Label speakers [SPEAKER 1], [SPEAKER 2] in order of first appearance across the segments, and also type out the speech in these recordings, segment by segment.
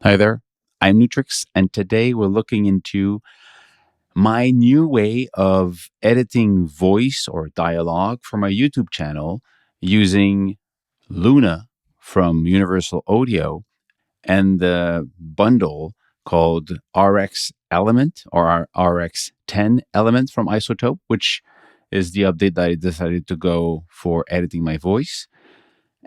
[SPEAKER 1] Hi there, I'm Nu-Trix, and today we're looking into my new way of editing voice or dialogue for my YouTube channel using Luna from Universal Audio and the bundle called RX Element or RX 10 Element from Isotope, which is the update that I decided to go for editing my voice.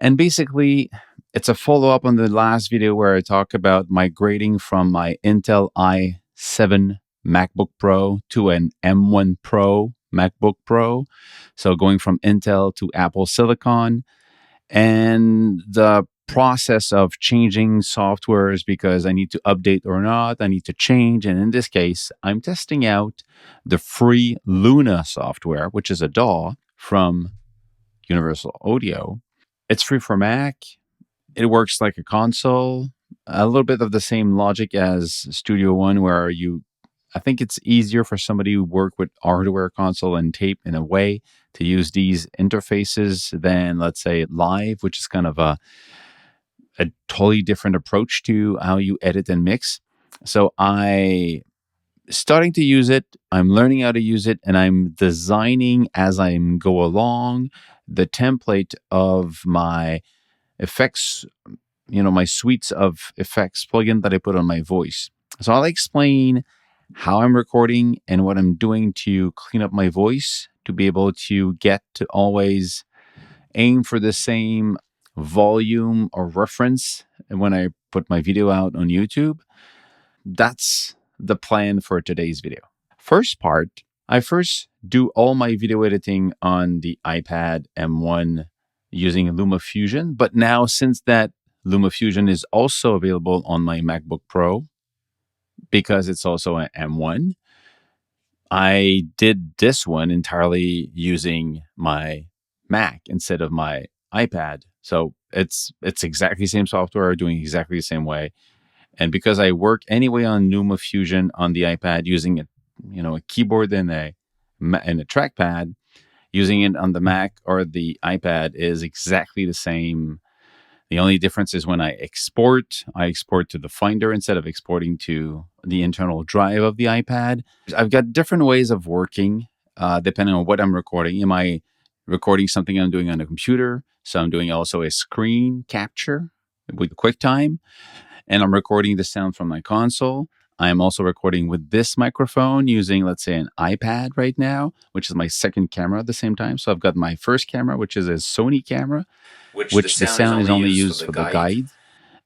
[SPEAKER 1] And basically, it's a follow-up on the last video where I talk about migrating from my Intel i7 MacBook Pro to an M1 Pro MacBook Pro. So going from Intel to Apple Silicon and the process of changing softwares because I need to update or not, I need to change. And in this case, I'm testing out the free Luna software, which is a DAW from Universal Audio. It's free for Mac. It works like a console. A little bit of the same logic as StudioOne, where I think it's easier for somebody who work with hardware, console, and tape in a way to use these interfaces than, let's say, Live, which is kind of a totally different approach to how you edit and mix. So I starting to use it. I'm learning how to use it, and I'm designing as I go along the template of my effects, my suites of effects plugin that I put on my voice. So I'll explain how I'm recording and what I'm doing to clean up my voice to be able to get to always aim for the same volume or reference when I put my video out on YouTube. That's the plan for today's video. First part, I first do all my video editing on the iPad M1 using Lumavision, but now since that Lumavision is also available on my MacBook Pro, because it's also an M1, I did this one entirely using my Mac instead of my iPad. So it's exactly the same software, doing exactly the same way. And because I work anyway on Lumavision on the iPad using a keyboard and a trackpad, using it on the Mac or the iPad is exactly the same. The only difference is when I export to the Finder instead of exporting to the internal drive of the iPad. I've got different ways of working depending on what I'm recording. Am I recording something I'm doing on a computer? So I'm doing also a screen capture with QuickTime, and I'm recording the sound from my console. I'm also recording with this microphone using, let's say, an iPad right now, which is my second camera at the same time. So I've got my first camera, which is a Sony camera, which the sound is only used for the guide.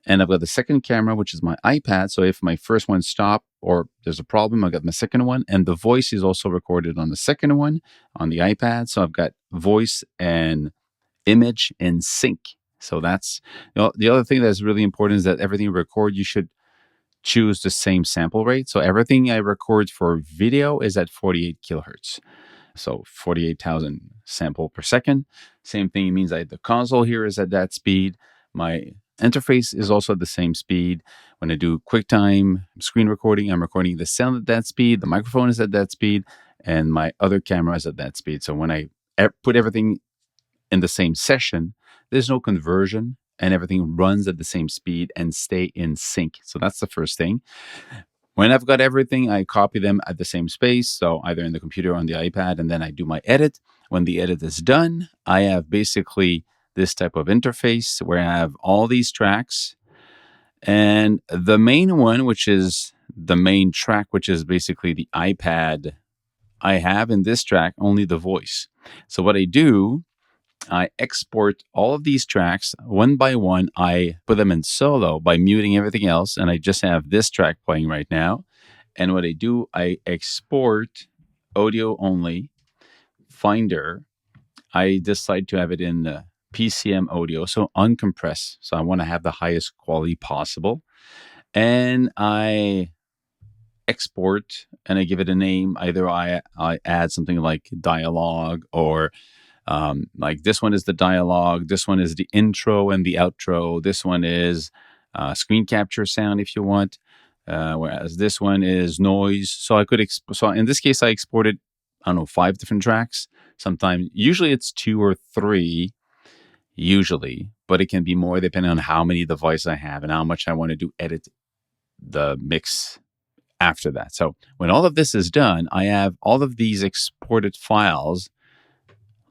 [SPEAKER 1] And I've got the second camera, which is my iPad. So if my first one stops or there's a problem, I've got my second one. And the voice is also recorded on the second one on the iPad. So I've got voice and image in sync. So that's the other thing that's really important is that everything you record, you should choose the same sample rate. So everything I record for video is at 48 kilohertz. So 48,000 sample per second. Same thing means the console here is at that speed. My interface is also at the same speed. When I do QuickTime screen recording, I'm recording the sound at that speed. The microphone is at that speed. And my other camera is at that speed. So when I put everything in the same session, there's no conversion and everything runs at the same speed and stay in sync. So that's the first thing. When I've got everything, I copy them at the same space. So either in the computer or on the iPad, and then I do my edit. When the edit is done, I have basically this type of interface where I have all these tracks. And the main one, which is the main track, which is basically the iPad, I have in this track only the voice. So what I do, I export all of these tracks one by one. I put them in solo by muting everything else. And I just have this track playing right now. And what I do, I export audio only, Finder. I decide to have it in PCM audio, so uncompressed. So I want to have the highest quality possible. And I export and I give it a name. Either I add something like dialogue or like this one is the dialogue, this one is the intro and the outro, this one is screen capture sound if you want, whereas this one is noise. So I could so in this case I exported, I don't know, 5 different tracks. Sometimes, usually it's 2 or 3 usually, but it can be more depending on how many devices I have and how much I want to do edit the mix after that. So when all of this is done, I have all of these exported files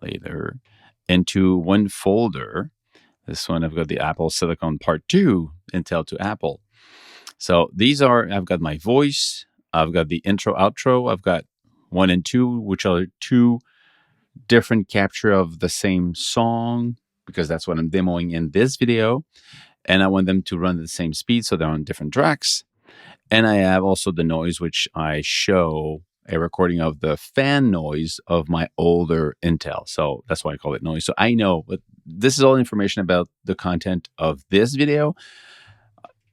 [SPEAKER 1] later into one folder. This one, I've got the Apple Silicon Part 2, Intel to Apple. So these are, I've got my voice, I've got the intro, outro, I've got 1 and 2, which are 2 different capture of the same song, because that's what I'm demoing in this video. And I want them to run at the same speed, so they're on different tracks. And I have also the noise, which I show a recording of the fan noise of my older Intel. So that's why I call it noise. So I know, but this is all information about the content of this video.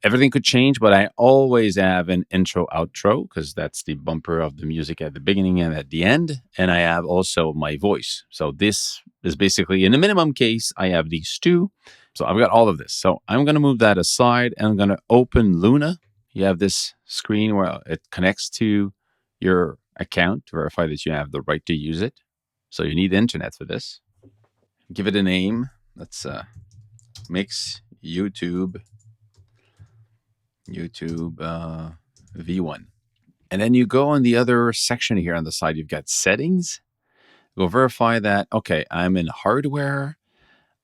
[SPEAKER 1] Everything could change, but I always have an intro outro, because that's the bumper of the music at the beginning and at the end. And I have also my voice. So this is basically, in the minimum case, I have these 2. So I've got all of this. So I'm going to move that aside, and I'm going to open Luna. You have this screen where it connects to your account to verify that you have the right to use it. So you need internet for this. Give it a name. Let's mix YouTube V1. And then you go on the other section here on the side. You've got settings. Go verify that, okay, I'm in hardware.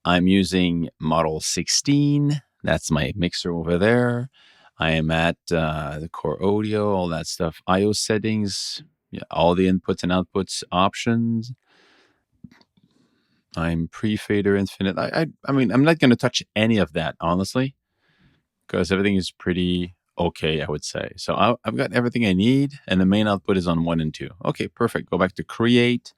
[SPEAKER 1] I'm using model 16. That's my mixer over there. I am at the core audio, all that stuff. IO settings, yeah, all the inputs and outputs options. I'm pre-fader infinite. I mean, I'm not going to touch any of that, honestly, because everything is pretty okay, I would say. So I've got everything I need, and the main output is on 1 and 2. Okay, perfect. Go back to create,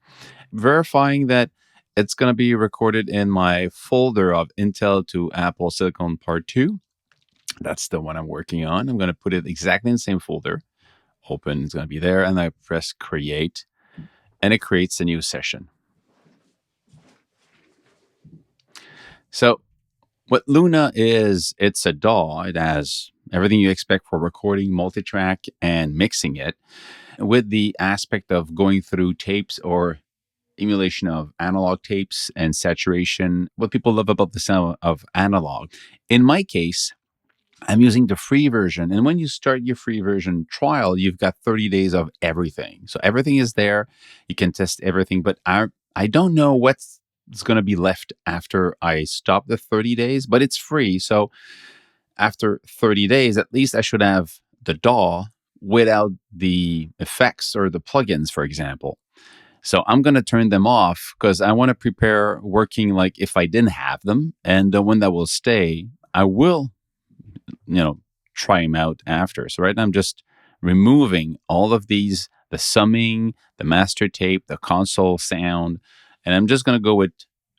[SPEAKER 1] verifying that it's going to be recorded in my folder of Intel to Apple Silicon Part 2. That's the one I'm working on. I'm going to put it exactly in the same folder. Open, it's going to be there, and I press create, and it creates a new session. So what Luna is, it's a DAW. It has everything you expect for recording, multi-track, and mixing it, with the aspect of going through tapes or emulation of analog tapes and saturation. What people love about the sound of analog. In my case, I'm using the free version. And when you start your free version trial, you've got 30 days of everything. So everything is there. You can test everything. But I don't know what's going to be left after I stop the 30 days, but it's free. So after 30 days, at least I should have the DAW without the effects or the plugins, for example. So I'm going to turn them off, because I want to prepare working like if I didn't have them. And the one that will stay, I will, try them out after. So right now I'm just removing all of these, the summing, the master tape, the console sound, and I'm just going to go with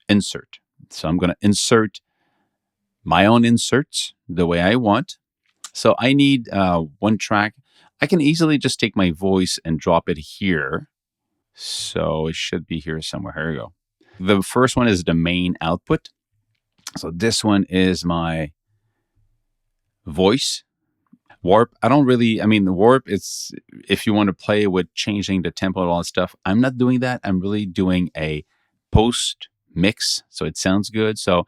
[SPEAKER 1] insert. So I'm going to insert my own inserts the way I want. So I need 1 track. I can easily just take my voice and drop it here. So it should be here somewhere. Here we go. The first one is the main output. So this one is my voice. Warp, the warp, it's if you want to play with changing the tempo and all that stuff. I'm not doing that. I'm really doing a post mix, so it sounds good. So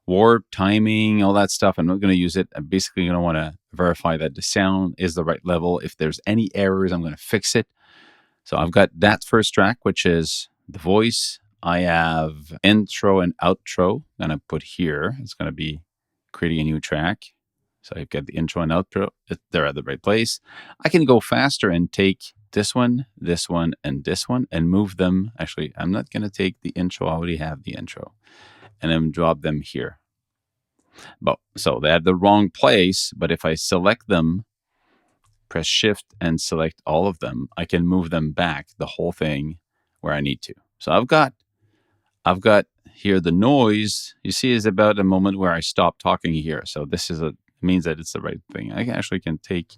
[SPEAKER 1] warp, timing, all that stuff, I'm not going to use it. I'm basically going to want to verify that the sound is the right level. If there's any errors, I'm going to fix it. So I've got that first track, which is the voice. I have intro and outro. I'm going to put here. It's going to be creating a new track. So I've got the intro and outro. They're at the right place. I can go faster and take this one, and this one, and move them. Actually, I'm not going to take the intro. I already have the intro. And then drop them here. So they have the wrong place, but if I select them, press Shift and select all of them, I can move them back, the whole thing, where I need to. So I've got here the noise. You see, is about a moment where I stop talking here. So this means that it's the right thing. I can take,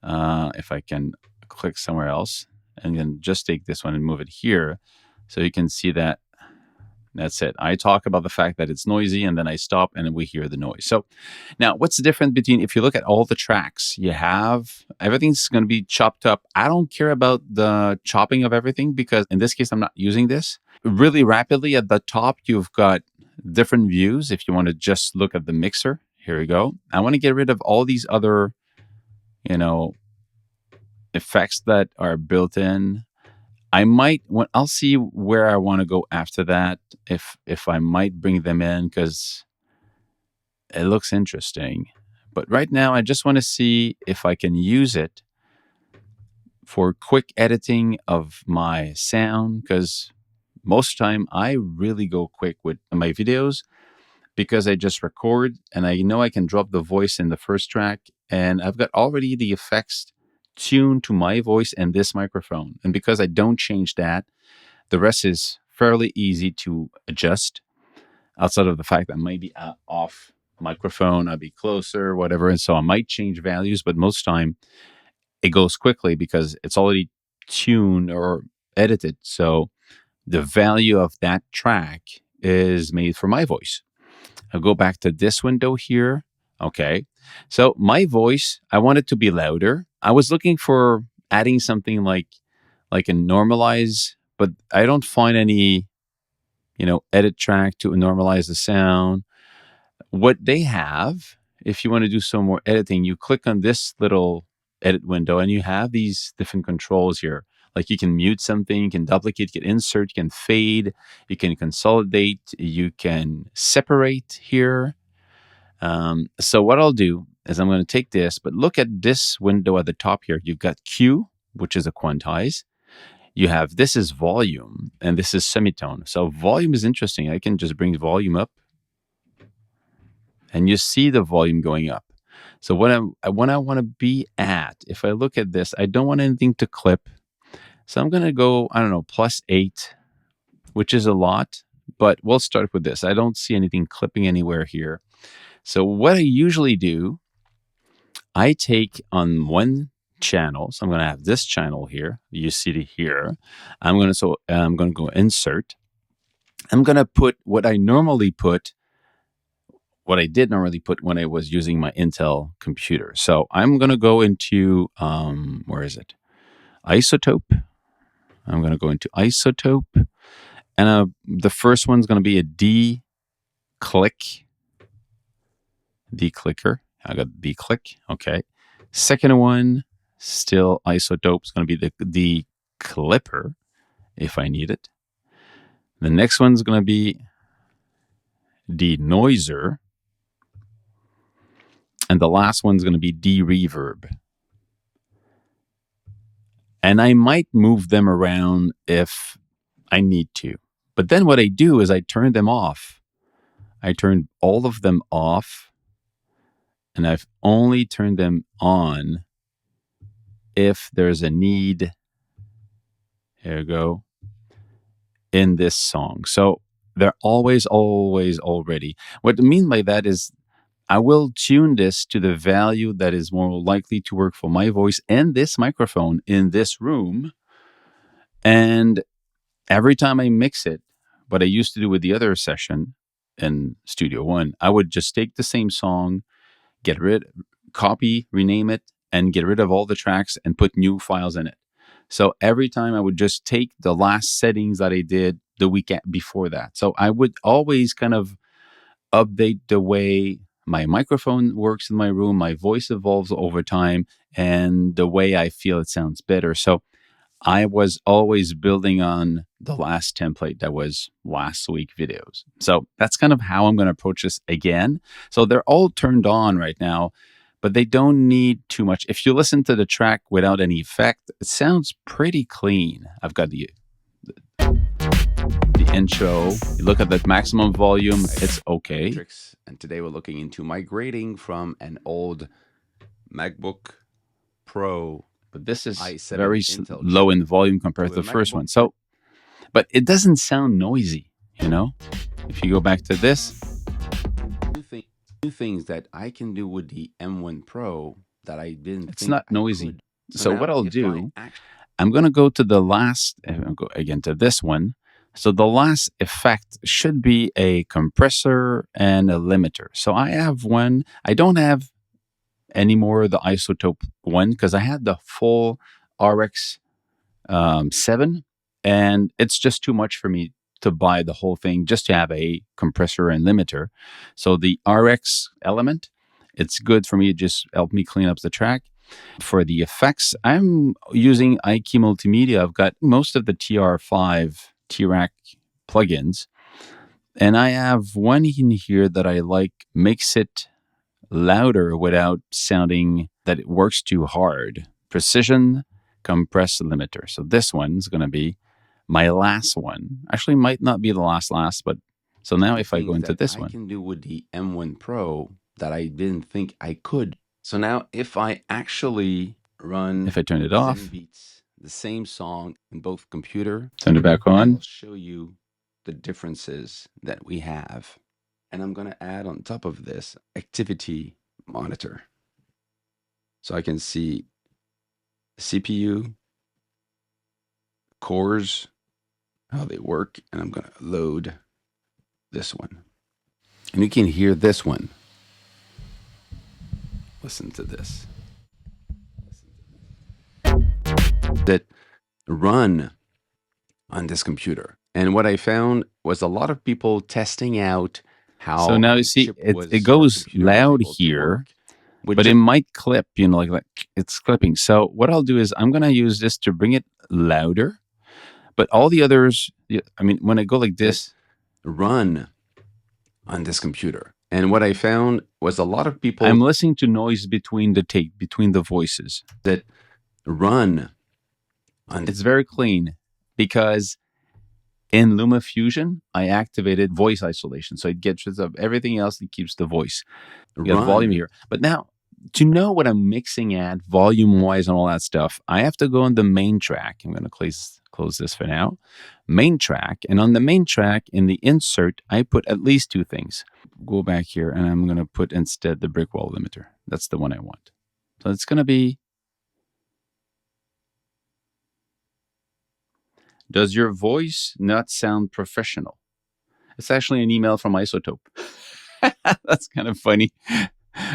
[SPEAKER 1] if I can click somewhere else, and then just take this one and move it here. So you can see that that's it. I talk about the fact that it's noisy, and then I stop, and we hear the noise. So now what's the difference between, if you look at all the tracks, you have, everything's going to be chopped up. I don't care about the chopping of everything, because in this case, I'm not using this. Really rapidly at the top, you've got different views. If you want to just look at the mixer, here we go. I want to get rid of all these other you know, effects that are built in. I might, I'll see where I want to go after that, if I might bring them in, because it looks interesting. But right now, I just want to see if I can use it for quick editing of my sound, because most of the time I really go quick with my videos, because I just record and I know I can drop the voice in the first track, and I've got already the effects tuned to my voice and this microphone. And because I don't change that, the rest is fairly easy to adjust, outside of the fact that I might be off microphone, I'll be closer, whatever. And so I might change values, but most time it goes quickly because it's already tuned or edited. So the value of that track is made for my voice. I'll go back to this window here. Okay. So my voice, I want it to be louder. I was looking for adding something like a normalize, but I don't find any, edit track to normalize the sound. What they have, if you want to do some more editing, you click on this little edit window and you have these different controls here. Like you can mute something, you can duplicate, you can insert, you can fade, you can consolidate, you can separate here. So what I'll do is I'm going to take this, but look at this window at the top here. You've got Q, which is a quantize. You have, this is volume, and this is semitone. So volume is interesting. I can just bring volume up, and you see the volume going up. So when I want to be at, if I look at this, I don't want anything to clip. So I'm going to go, I don't know, +8, which is a lot, but we'll start with this. I don't see anything clipping anywhere here. So what I usually do, I take on one channel. So I'm going to have this channel here. You see it here. I'm going to go insert. I'm going to put what I did normally put when I was using my Intel computer. So I'm going to go into, where is it? Isotope. I'm going to go into Isotope. And the first one's going to be a D-clicker. I got D-click. Okay. Second one, still Isotope, is going to be the clipper, if I need it. The next one's going to be denoiser. And the last one's going to be de-reverb. And I might move them around if I need to. But then what I do is I turn them off. I turn all of them off. And I've only turned them on if there's a need. There you go. In this song. So they're always already. What I mean by that is I will tune this to the value that is more likely to work for my voice and this microphone in this room. And every time I mix it, what I used to do with the other session in StudioOne, I would just take the same song, copy, rename it, and get rid of all the tracks and put new files in it. So every time I would just take the last settings that I did the week before that. So I would always kind of update the way my microphone works in my room, my voice evolves over time, and the way I feel it sounds better. So I was always building on the last template that was last week videos. So that's kind of how I'm going to approach this again. So they're all turned on right now, but they don't need too much. If you listen to the track without any effect, it sounds pretty clean. I've got the intro. You look at the maximum volume, it's okay. And today we're looking into migrating from an old MacBook Pro, but this is very low in volume compared to the first one. So, but it doesn't sound noisy, If you go back to this, new things that I can do with the M1Pro that I didn't. It's not noisy. So what I'll do, I'm going to go to the last. I'll go again to this one. So the last effect should be a compressor and a limiter. So I have one. I don't have anymore the Isotope one because I had the full RX 7, and it's just too much for me to buy the whole thing just to have a compressor and limiter. So the RX element, it's good for me. It just helped me clean up the track. For the effects, I'm using iKey Multimedia. I've got most of the TR5 T-Rack plugins, and I have one in here that I like, makes it louder without sounding that it works too hard. Precision Compress Limiter. So this one's going to be my last one. Actually, might not be the last, but so now if I go into this one, I can do with the M1 Pro that I didn't think I could. So now if I actually run, if I turn it off, Beats, the same song in both computer, turn it back on, I'll show you the differences that we have. And I'm going to add on top of this activity monitor. So I can see CPU, cores, how they work, and I'm going to load this one. And you can hear this one. Listen to this. That run on this computer. And what I found was a lot of people testing out how. So now you see it goes loud here, but it might clip, you know, like it's clipping. So what I'll do is I'm going to use this to bring it louder. But all the others, I mean, when I go like this, run on this computer. And what I found was a lot of people. I'm listening to noise between the tape, between the voices that run on. It's very clean because in Lumavision, I activated voice isolation. So it gets rid of everything else and keeps the voice. You got volume here. But now, to know what I'm mixing at, volume-wise and all that stuff, I have to go on the main track. I'm going to close this for now. Main track. And on the main track, in the insert, I put at least two things. Go back here, and I'm going to put instead the brick wall limiter. That's the one I want. So it's going to be... Does your voice not sound professional? It's actually an email from Isotope. That's kind of funny.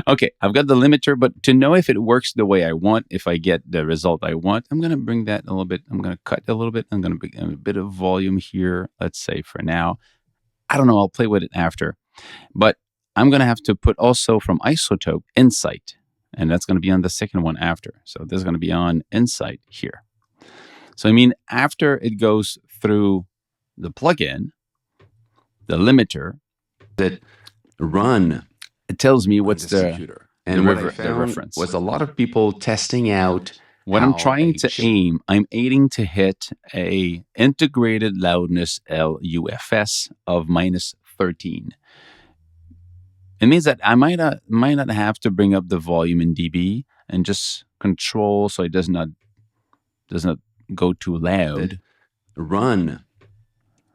[SPEAKER 1] Okay, I've got the limiter, but to know if it works the way I want, if I get the result I want, I'm going to bring that a little bit. I'm going to cut a little bit. I'm going to bring a bit of volume here, let's say for now. I don't know, I'll play with it after. But I'm going to have to put also from Isotope Insight, and that's going to be on the second one after. So this is going to be on Insight here. So I mean, after it goes through the plugin, the limiter that run, it tells me what's the computer. And what I found reference was a lot of people testing out what I'm trying to aim. I'm aiming to hit a integrated loudness LUFS of -13. It means that I might not have to bring up the volume in dB and just control so it does not go too loud. Run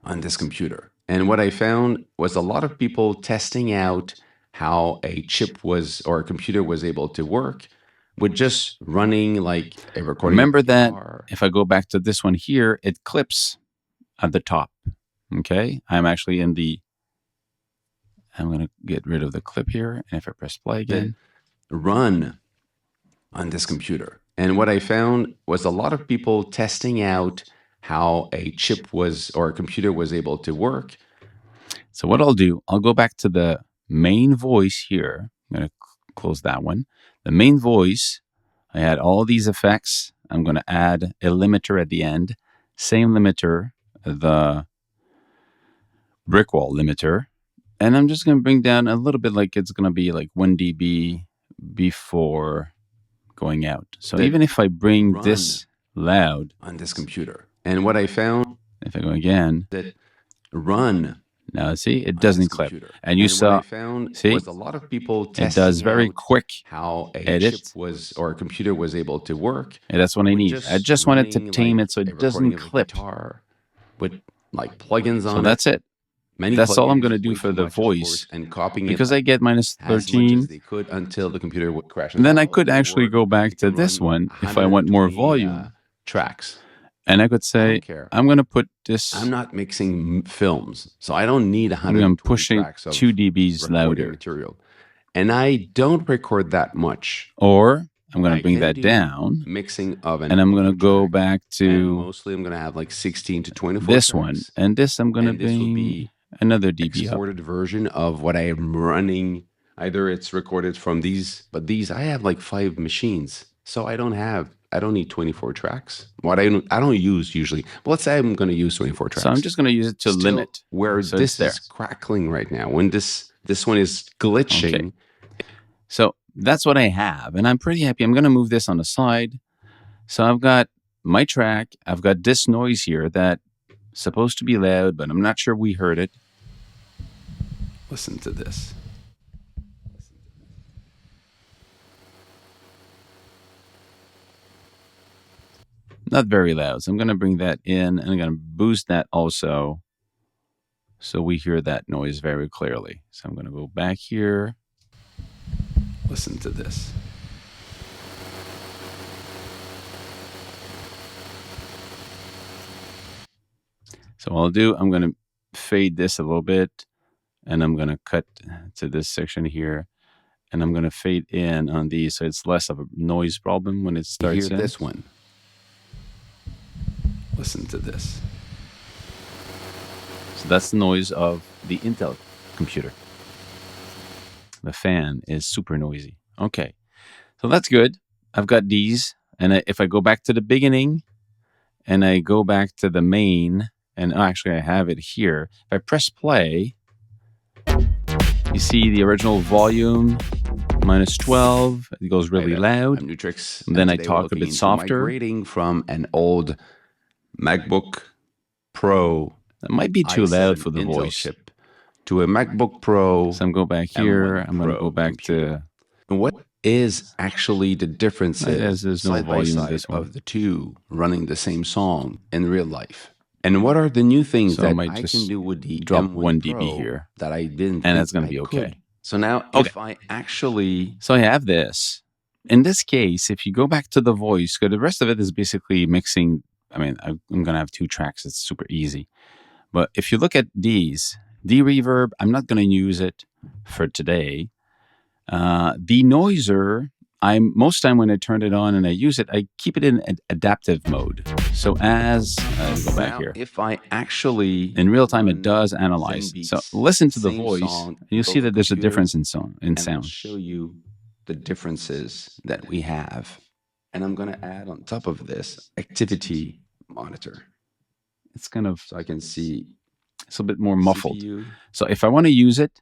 [SPEAKER 1] on this computer. And what I found was a lot of people testing out how a chip was, or a computer was able to work with just running like a recording. Remember that if I go back to this one here, it clips at the top. Okay, I'm actually in the, I'm going to get rid of the clip here. And if I press play again, run on this computer. And what I found was a lot of people testing out how a chip was, or a computer was able to work. So what I'll do, I'll go back to the main voice here. I'm going to close that one. The main voice, I had all these effects. I'm going to add a limiter at the end. Same limiter, the brick wall limiter. And I'm just going to bring down a little bit, like it's going to be like 1 dB before going out. So even if I bring this loud on this computer, and what I found, if I go again, that run, now see, it doesn't clip. And you saw, see, was a lot of people it does very quick how a edit chip was, or a computer was able to work. And that's what I need. I just wanted to tame it so it doesn't clip. With like plugins on. So that's it. That's all I'm going to do for the voice, and copying because I get -13. They could until the computer would crash. And then I could actually go back to this one if I want more volume tracks. And I could say, I'm going to put this. I'm not mixing films, so I don't need 100. I'm pushing tracks of 2 dBs louder material, and I don't record that much. Or I'm going to bring that down, mixing of an, and I'm going to go back to mostly. I'm going to have like 16 to 24. This one, and this I'm going to bring another dB exported version of what I am running. Either it's recorded from these, but these I have like 5 machines.
[SPEAKER 2] So I don't need 24 tracks. What I don't use usually. Well, let's say I'm going to use 24 tracks.
[SPEAKER 1] So I'm just going to use it to limit.
[SPEAKER 2] Where
[SPEAKER 1] so
[SPEAKER 2] this is crackling right now, when this one is glitching.
[SPEAKER 1] Okay. So that's what I have, and I'm pretty happy. I'm going to move this on the side. So I've got my track. I've got this noise here that's supposed to be loud, but I'm not sure we heard it.
[SPEAKER 2] Listen to this.
[SPEAKER 1] Not very loud. So I'm going to bring that in, and I'm going to boost that also, so we hear that noise very clearly. So I'm going to go back here.
[SPEAKER 2] Listen to this.
[SPEAKER 1] So what I'll do, I'm going to fade this a little bit, and I'm going to cut to this section here, and I'm going to fade in on these so it's less of a noise problem when it starts.
[SPEAKER 2] Hear this one. Listen to this.
[SPEAKER 1] So that's the noise of the Intel computer. The fan is super noisy. Okay, so that's good. I've got these, and if I go back to the beginning, and I go back to the main, and actually I have it here. If I press play, you see the original volume, -12. It goes really loud.
[SPEAKER 2] I'm Nu-Trix.
[SPEAKER 1] And then I talk a bit softer.
[SPEAKER 2] Migrating from an old MacBook Pro.
[SPEAKER 1] That might be too loud for the voice.
[SPEAKER 2] Chip to a MacBook Pro.
[SPEAKER 1] So I'm going to go back here. I'm going to go back to.
[SPEAKER 2] And what is actually the differences
[SPEAKER 1] there's no volume in this one.
[SPEAKER 2] of the two running the same song in real life? And what are the new things that I can do with the
[SPEAKER 1] drop
[SPEAKER 2] M1
[SPEAKER 1] 1 dB
[SPEAKER 2] Pro
[SPEAKER 1] here,
[SPEAKER 2] that I didn't?
[SPEAKER 1] And that's going to be okay.
[SPEAKER 2] Could. So now, if I actually,
[SPEAKER 1] so I have this. In this case, if you go back to the voice, because the rest of it is basically mixing. I mean, I'm going to have 2 tracks. It's super easy. But if you look at these, D-Reverb, I'm not going to use it for today. The noiser, most time when I turn it on and I use it, I keep it in adaptive mode. So as go back here,
[SPEAKER 2] if I actually
[SPEAKER 1] in real time, it does analyze. So listen to the voice, and you'll see that there's a difference in sound.
[SPEAKER 2] I'll show you the differences that we have, and I'm going to add on top of this activity monitor.
[SPEAKER 1] It's kind of,
[SPEAKER 2] so I can see
[SPEAKER 1] it's a bit more muffled. So if I want to use it,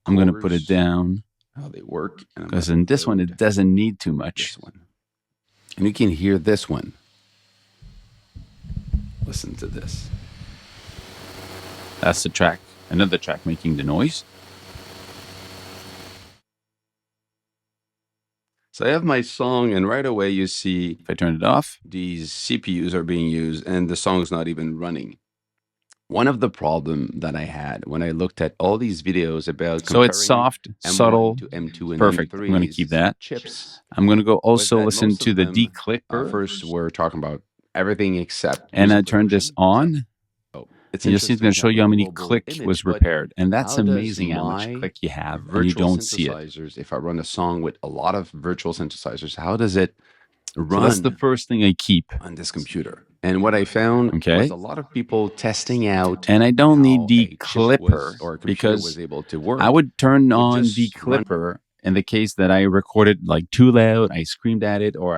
[SPEAKER 1] I'm going to put it down.
[SPEAKER 2] How they work,
[SPEAKER 1] because in this one it doesn't need too much.
[SPEAKER 2] And you can hear this one. Listen to this.
[SPEAKER 1] That's the track, another track making the noise.
[SPEAKER 2] So I have my song, and right away you see,
[SPEAKER 1] if I turn it off,
[SPEAKER 2] these CPUs are being used and the song's not even running. One of the problems that I had when I looked at all these videos about
[SPEAKER 1] so it's soft,
[SPEAKER 2] M1
[SPEAKER 1] subtle,
[SPEAKER 2] to M2 and
[SPEAKER 1] perfect.
[SPEAKER 2] M3
[SPEAKER 1] I'm going to keep that.
[SPEAKER 2] Chips.
[SPEAKER 1] I'm going to go also listen to the declipper.
[SPEAKER 2] First, we're talking about everything except.
[SPEAKER 1] And I turned this on.
[SPEAKER 2] It's
[SPEAKER 1] and you'll see it's going to show you how many click was repaired. And that's amazing how much click you have and you don't see it.
[SPEAKER 2] If I run a song with a lot of virtual synthesizers, how does it run?
[SPEAKER 1] So that's the first thing I keep
[SPEAKER 2] on this computer. And what I found was a lot of people testing out.
[SPEAKER 1] And I don't need the clipper because
[SPEAKER 2] was able to work.
[SPEAKER 1] I would turn on the clipper in the case that I recorded like too loud, I screamed at it, or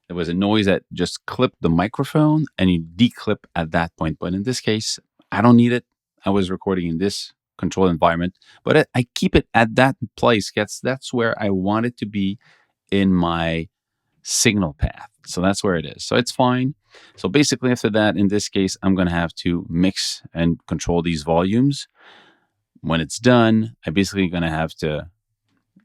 [SPEAKER 1] there was a noise that just clipped the microphone, and you declip at that point. But in this case, I don't need it. I was recording in this controlled environment, but I keep it at that place. That's where I want it to be in my signal path. So that's where it is. So it's fine. So basically after that, in this case, I'm going to have to mix and control these volumes. When it's done, I'm basically going to have to,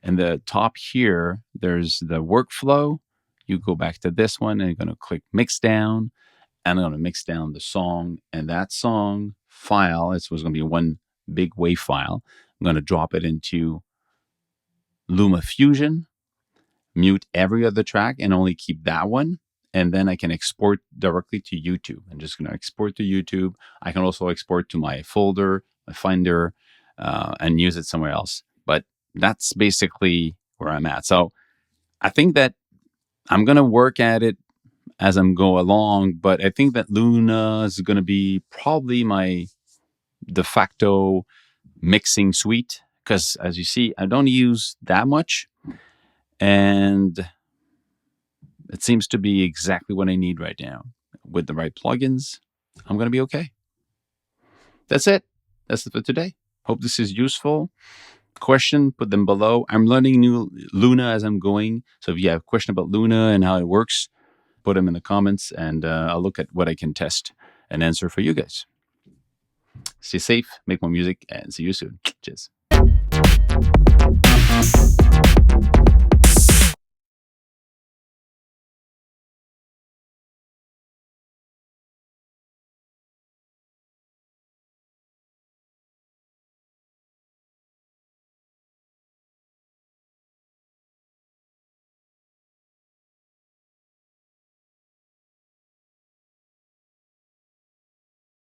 [SPEAKER 1] in the top here, there's the workflow. You go back to this one and you're going to click mix down, and I'm going to mix down the song, and that song file, it was going to be one big WAV file. I'm going to drop it into Lumavision, mute every other track and only keep that one. And then I can export directly to YouTube. I'm just going to export to YouTube. I can also export to my folder, my Finder, and use it somewhere else. But that's basically where I'm at. So I think that I'm going to work at it as I'm go along, but I think that Luna is going to be probably my de facto mixing suite, because as you see, I don't use that much. And It seems to be exactly what I need right now. With the right plugins, I'm going to be okay. That's it. That's it for today. Hope this is useful. Question, put them below. I'm learning new Luna as I'm going. So if you have a question about Luna and how it works, put them in the comments, and I'll look at what I can test and answer for you guys. Stay safe, make more music, and see you soon. Cheers.